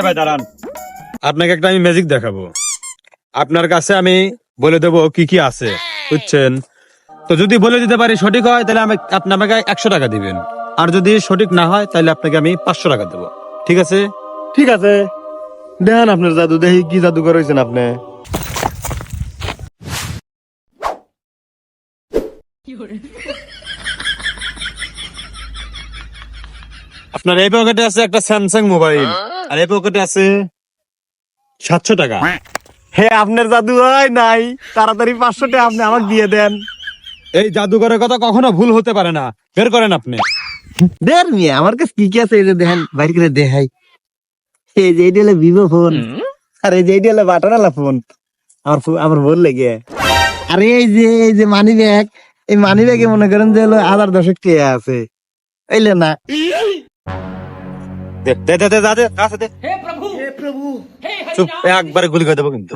ভাই দাঁড়ান, আপনাকে একটা আমি ম্যাজিক দেখাবো। আপনার কাছে আমি বলে দেবো কি কি আছে, বুঝছেন? তো যদি বলে দিতে পারি সঠিক হয় তাহলে আপনি আমাকে 100 টাকা দিবেন, আর যদি সঠিক না হয় তাহলে আপনাকে আমি 500 টাকা দেবো। ঠিক আছে? ঠিক আছে, দেখেন আপনার জাদু, দেখি কি জাদু করেছেন আপনি। আপনার এই পকেটে আছে একটা স্যামসাং মোবাইল, আর এই পকেটে আছে 700 টাকা। হে, আপনার জাদু হয় নাই, তাড়াতাড়ি 500 টাকা আপনি আমাকে দিয়ে দেন। এই জাদুঘরের কথা কখনো ভুল হতে পারে না, বের করেন আপনি। দেন মিয়া, আমার কাছে কি কি আছে এই যে দেখেন, বাইরে করে দেখাই। এই যে এইটা হলো ভিভো ফোন, আর এই যে এইটা হলো বাটনওয়ালা ফোন, আমার ফোন লেগে। আর এই যে মানি ব্যাগ, এই মানি ব্যাগে মনে করেন যে হলো 1010 টাকা আছে, এইলে না। দে দে দে দে, দে কাছে দে। চুপ, একবারে গুলি করে দেবো কিন্তু।